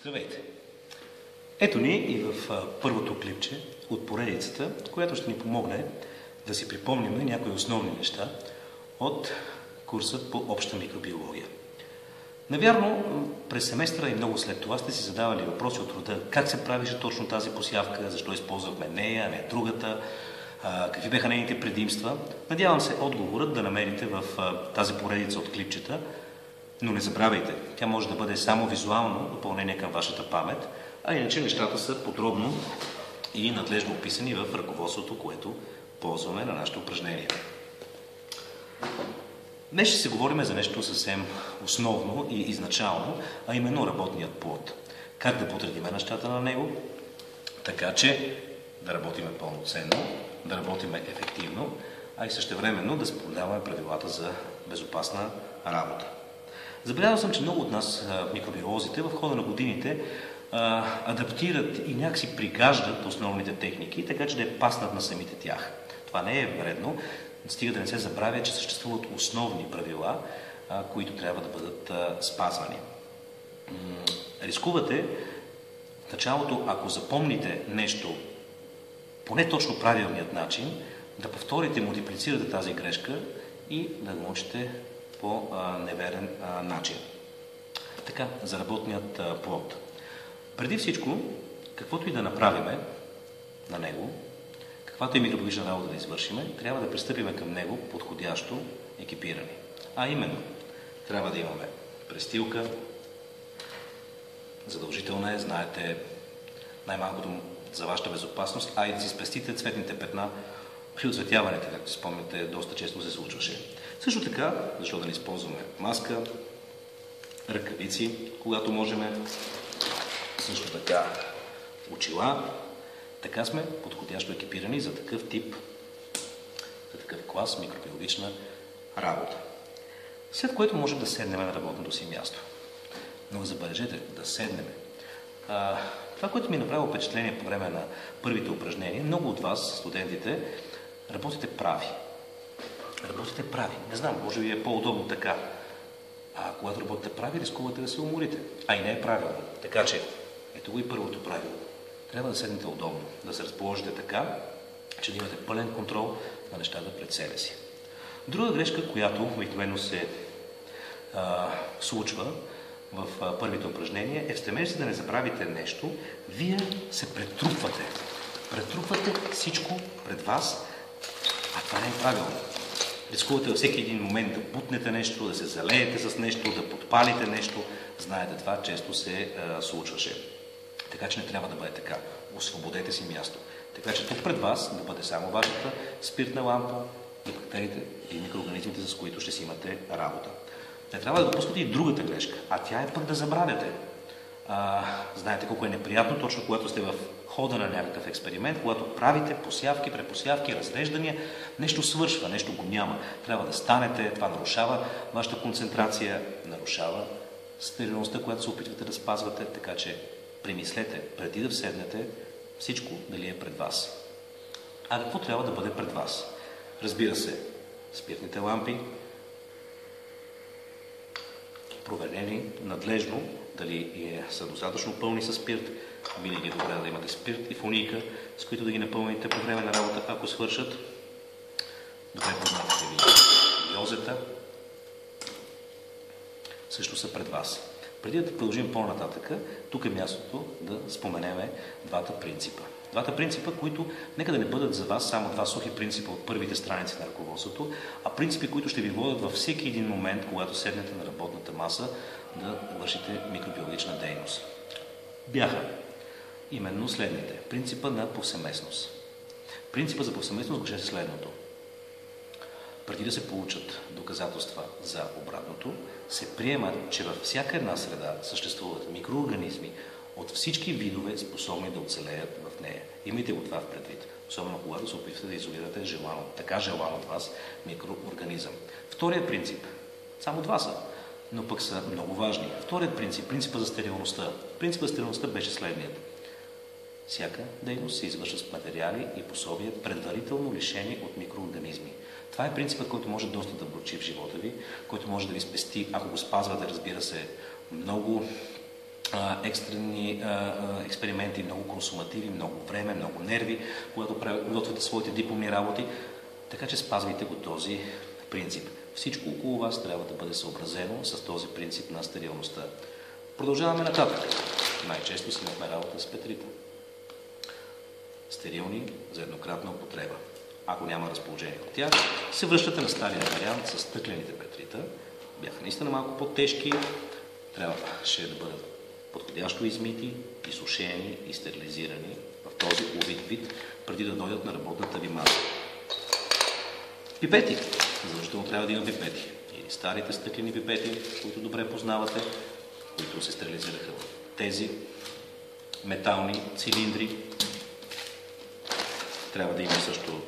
Здравейте! Ето ни и в първото клипче от поредицата, която ще ни помогне да си припомним някои основни неща от курсът по обща микробиология. Навярно, през семестъра и много след това сте си задавали въпроси от рода как се правише точно тази посявка, защо използвахме нея, а не другата, какви бяха нейните предимства. Надявам се отговорът да намерите в тази поредица от клипчета, но не забравяйте, тя може да бъде само визуално допълнение към вашата памет, а иначе нещата са подробно и надлежно описани в ръководството, което ползваме на нашите упражнения. Днес ще си говорим за нещо съвсем основно и изначално, а именно работният плод. Как да подредиме нещата на него, така че да работиме пълноценно, да работиме ефективно, а и същевременно да споделяме правилата за безопасна работа. Забелязал съм, че много от нас, микробиолозите, в хода на годините адаптират и някакси пригаждат основните техники, така че да е паснат на самите тях. Това не е вредно, стига да не се забравя, че съществуват основни правила, които трябва да бъдат спазвани. Рискувате в началото, ако запомните нещо по не точно правилният начин, да повторите, мултиплицирате тази грешка и да го научите по неверен начин. Така, за работният плод. Преди всичко, каквото и да направиме на него, каквато и микробиологична работа да извършиме, трябва да пристъпиме към него подходящо екипирани. А именно, трябва да имаме престилка, задължителна е, знаете, най-малкото за вашата безопасност, а и да си спестите цветните петна при оцветяването, както спомняте, доста често се случваше. Също така, защо да не използваме маска, ръкавици, когато можем, също така очила. Така сме подходящо екипирани за такъв тип, за такъв клас микробиологична работа. След което можем да седнем на работното си място. Но забележете, да седнем. Това, което ми е направило впечатление по време на първите упражнения, много от вас, студентите, работите прави. Работите прави. Не знам, може би е по-удобно така. А когато работите прави, рискувате да се уморите. А и не е правилно. Така че, ето го и първото правило. Трябва да седнете удобно, да се разположите така, че да имате пълен контрол на нещата пред себе си. Друга грешка, която обикновено се случва в първите упражнения, е в стремежа си да не забравите нещо, вие се претрупвате. Претрупвате всичко пред вас, а това не е правилно. Рискувате във всеки един момент да бутнете нещо, да се залеете с нещо, да подпалите нещо. Знаете, това често се случваше. Така че не трябва да бъде така. Освободете си място. Така че тук пред вас да бъде само вашата спиртна лампа и бактериите и микроорганизмите, с които ще си имате работа. Не трябва да допускате и другата грешка, а тя е пък да забравяте. Знаете колко е неприятно, точно когато сте в хода на някакъв експеримент, когато правите посявки, препосявки, разреждания, нещо свършва, нещо го няма. Трябва да станете, това нарушава вашата концентрация, нарушава стерилността, която се опитвате да спазвате, така че премислете, преди да седнете, всичко дали е пред вас. А какво трябва да бъде пред вас? Разбира се, спиртните лампи, проверени надлежно, дали са достатъчно пълни с спирт. Винаги е добре да имате спирт и фунийка, с които да ги напълните по време на работа, ако свършат. Добре познатите ви йозета също са пред вас. Преди да продължим по-нататък, тук е мястото да споменеме двата принципа. Двата принципа, които нека да не бъдат за вас само два сухи принципа от първите страници на ръководството, а принципи, които ще ви водят във всеки един момент, когато седнете на работната маса да вършите микробиологична дейност. Бяха именно следните. Принципа на повсеместност. Принципа за повсеместност гласи следното. Преди да се получат доказателства за обратното, се приема, че във всяка една среда съществуват микроорганизми от всички видове, способни да оцелеят в нея. Имайте го това в предвид, особено когато се опитвате да изолирате така желан от вас микроорганизъм. Вторият принцип, само два са, но пък са много важни. Вторият принцип, принципа за стерилността. Принципът за стерилността беше следният. Всяка дейност се извършва с материали и пособия, предварително лишени от микроорганизми. Това е принципът, който може доста да вручи в живота ви, който може да ви спести, ако го спазвате, разбира се, много екстрени експерименти, много консумативи, много време, много нерви, когато готвите своите дипломни работи. Така че спазвайте го този принцип. Всичко около вас трябва да бъде съобразено с този принцип на стерилността. Продължаваме нататък. Най-често си имахме работа с петрита. Стерилни за еднократна употреба. Ако няма разположение от тях, се връщате на стария вариант с стъклените петрита. Бяха наистина малко по-тежки. Трябваше да бъдат подходящо измити, изсушени и стерилизирани в този вид, преди да дойдат на работната ви маса. Пипети. Задължително трябва да има пипети. Или старите стъклени пипети, които добре познавате, които се стерилизираха в тези метални цилиндри. Трябва да има също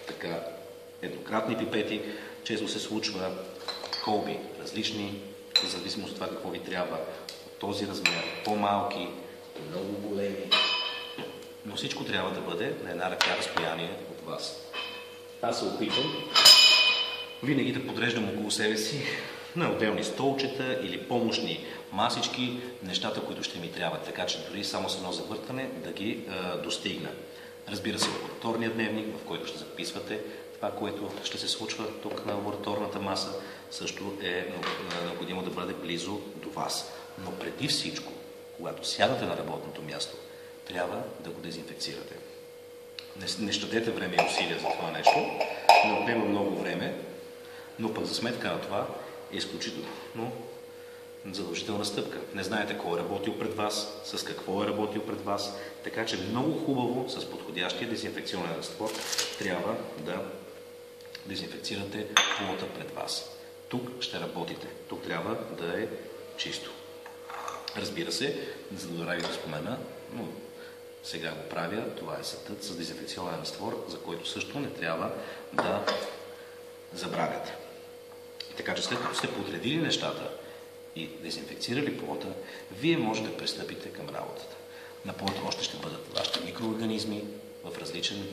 така еднократни пипети. Често се случва колби различни, в зависимост от това какво ви трябва. От този размер, по-малки, много големи. Но всичко трябва да бъде на една ръка разстояние от вас. Аз се опитвам винаги да подреждам около себе си на отделни столчета или помощни масички, нещата, които ще ми трябват, така че дори само с едно завъртане да ги достигна. Разбира се, лабораторния дневник, в който ще записвате това, което ще се случва тук на лабораторната маса, също е необходимо да бъде близо до вас. Но преди всичко, когато сядате на работното място, трябва да го дезинфекцирате. Не щадете време и усилия за това нещо, не отнема много време, но пък за сметка на това е изключително задължителна стъпка. Не знаете кой е работил пред вас, с какво е работил пред вас, така че много хубаво с подходящия дезинфекционен разтвор трябва да дезинфекцирате полата пред вас. Тук ще работите. Тук трябва да е чисто. Разбира се, за да ви да спомена, но сега го правя, това е съдът с дезинфекционен разтвор, за който също не трябва да забравяте. Така че след като сте подредили нещата и дезинфекцирали полата, вие може да пристъпите към работата. На полата още ще бъдат вашите микроорганизми в различни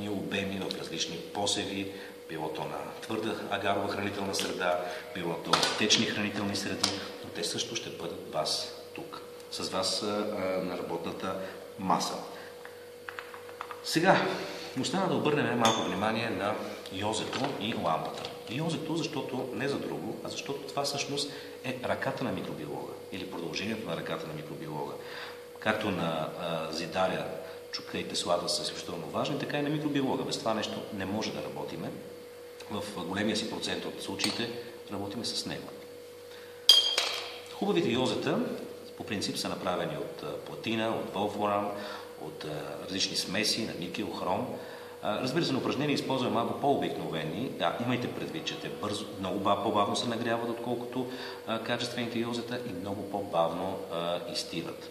обеми, в различни посеви, било то на твърда агарова хранителна среда, било то в течни хранителни среди, но те също ще бъдат вас тук, с вас на работната маса. Сега, остана да обърнем малко внимание на йозето и лампата. Йозето, защото не за друго, а защото това всъщност е ръката на микробиолога или продължението на ръката на микробиолога. Както на зидаря чука и теслата са изключително важни, така и на микробиолога. Без това нещо не може да работиме. В големия си процент от случаите работиме с него. Хубавите йозета по принцип са направени от платина, от волфрам, от различни смеси на никел, хром. Разбира се, на упражнения използваме малко по-обикновени. Да, имайте предвид, че те бързо, много по-бавно се нагряват, отколкото качествените йозета и много по-бавно изтиват.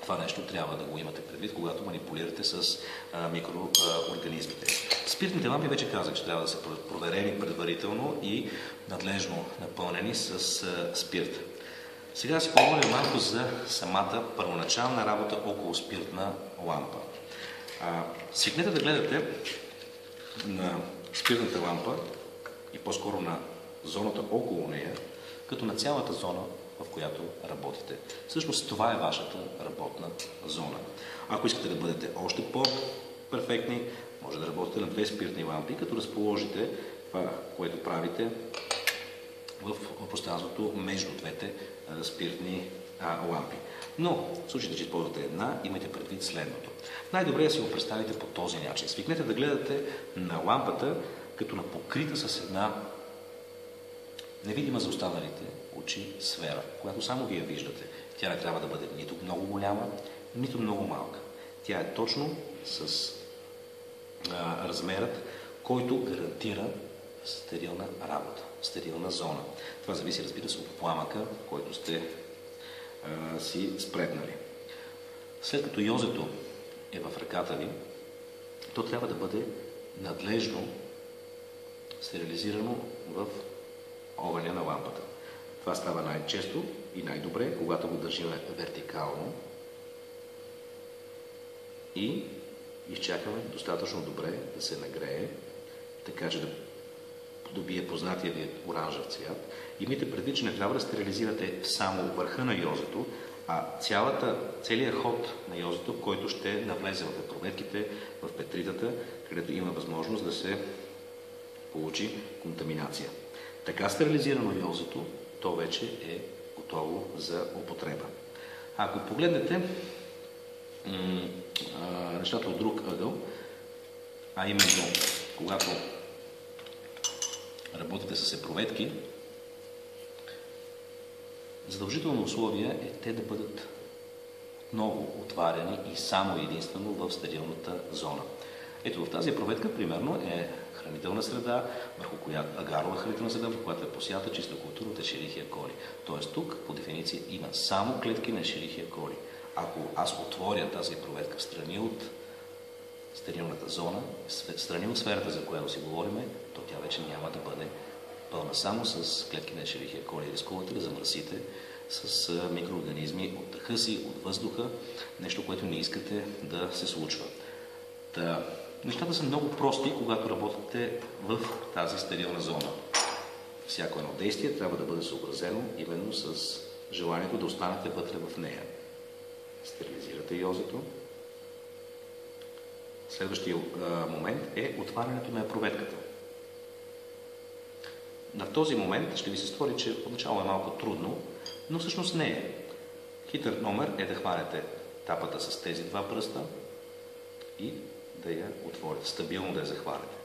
Това нещо трябва да го имате предвид, когато манипулирате с микроорганизмите. Спиртните лампи вече казах, че трябва да са проверени предварително и надлежно напълнени с спирт. Сега си поговорим малко за самата първоначална работа около спиртна лампа. Свикнете да гледате на спиртната лампа и по-скоро на зоната около нея, като на цялата зона, в която работите. Всъщност това е вашата работна зона. Ако искате да бъдете още по-перфектни, може да работите на две спиртни лампи, като разположите това, което правите в пространството между двете спиртни лампи. Но в случай, че използвате една, имайте предвид следното. Най-добре е да си го представите по този начин. Свикнете да гледате на лампата като на покрита с една невидима за останалите очи сфера, която само вие виждате. Тя не трябва да бъде нито много голяма, нито много малка. Тя е точно с размерът, който гарантира стерилна работа, стерилна зона. Това зависи, разбира се, от пламъка, който сте си спретнали. След като йозето е в ръката ви, то трябва да бъде надлежно стерилизирано в огъня на лампата. Това става най-често и най-добре, когато го държим вертикално и изчакаме достатъчно добре да се нагрее, така че да добие познатия ви оранжев цвят. Имайте предвид, че не трябва да стерилизирате само върха на йозето, а целият ход на йозето, който ще навлезе в епруветките, в петритата, където има възможност да се получи контаминация. Така стерилизирано йозето, то вече е готово за употреба. Ако погледнете нещата от друг ъгъл, а именно когато работите с епруветки, задължително условие е те да бъдат отново отваряни и само единствено в стерилната зона. Ето в тази епруветка, примерно, е хранителна среда, агарова хранителна среда, върху която е посята чиста култура от Escherichia coli. Тоест тук, по дефиниция, има само клетки на Escherichia coli. Ако аз отворя тази епруветка в страни от стерилната зона, страни от сферата, за която си говорим, то тя вече няма да бъде пълна само с клетки на Escherichia coli. Рискувате да замърсите с микроорганизми от дъха си, от въздуха, нещо, което не искате да се случва. Нещата са много прости, когато работите в тази стерилна зона. Всяко едно действие трябва да бъде съобразено именно с желанието да останете вътре в нея. Стерилизирате йозето. Следващия момент е отварянето на епруветката. На този момент ще ви се стори, че поначало е малко трудно, но всъщност не е. Хитър номер е да хванете тапата с тези два пръста и да я отворите, стабилно да я захванете.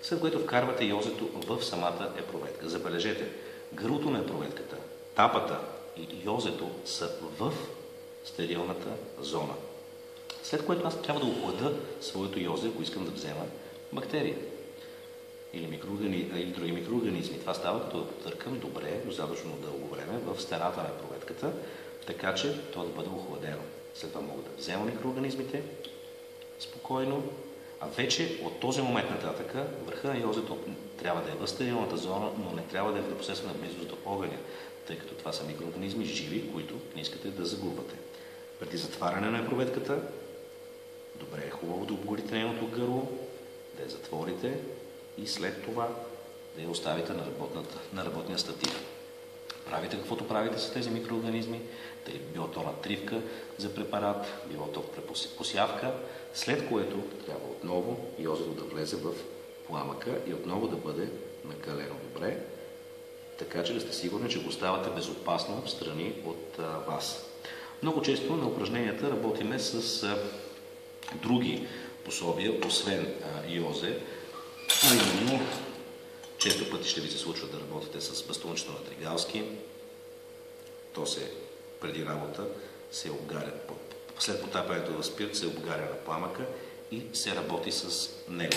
След което вкарвате йозето в самата епруветка. Забележете, гърлото на епруветката, тапата и йозето са в стерилната зона. След което аз трябва да охлада своето йозе, ако искам да взема бактерия или други микроорганизми. Това става, като да потъркам добре, достатъчно дълго време в стената на епруветката, така че то да бъде охладено. След това мога да взема микроорганизмите спокойно, а вече от този момент нататък върха на йозето трябва да е в стерилната зона, но не трябва да е в непосредствена близост до огъня, тъй като това са микроорганизми живи, които не искате да загубвате. Преди затваряне на епруветката, добре е хубаво да обгорите нейното гърло, да я затворите и след това да я оставите на работния статив. Правите каквото правите с тези микроорганизми, дали било то натривка за препарат, било то посявка, след което трябва отново йозето да влезе в пламъка и отново да бъде накалено добре, така че да сте сигурни, че го оставате безопасно в страни от вас. Много често на упражненията работиме с други пособия, освен йозе, а именно често пъти ще ви се случва да работите с бастунчето на Тригалски. То се преди работа се обгаря, след потапянето в спирт се обгаря на пламъка и се работи с него.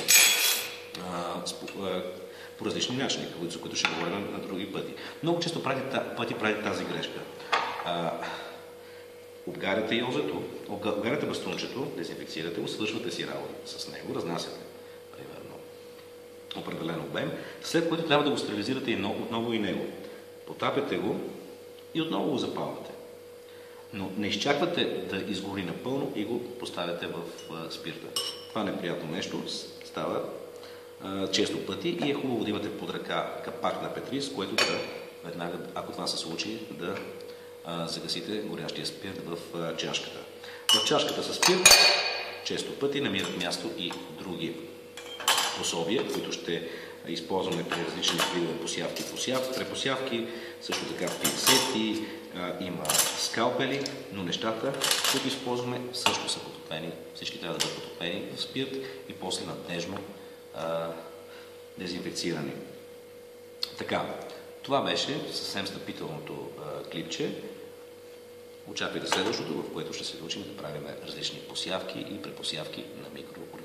По различни начини, за които ще говорим на други пъти. Много често правите тази грешка. Обгаряте йозето, обгаряте бастунчето, дезинфекцирате го, свършвате си работа с него, разнасяте примерно определен обем, след което трябва да го стерилизирате отново и него. Потапяте го и отново го запалвате. Но не изчаквате да изгори напълно и го поставяте в спирта. Това неприятно нещо става често пъти и е хубаво да имате под ръка капак на петри, с което да веднага, ако това се случи, да загасите горящия спирт в чашката. В чашката с спирт често пъти намират място и други пособия, които ще използваме при различни видове посявки. Препосявки, също така пинцети, има скалпели, но нещата, които използваме, също са потопени. Всички трябва да бъдат потопени в спирт и после надежно дезинфекцирани. Така, това беше съвсем стъпителното клипче. Очаквайте следващото, в което ще се научим да правим различни посявки и препосявки на микроорганизми.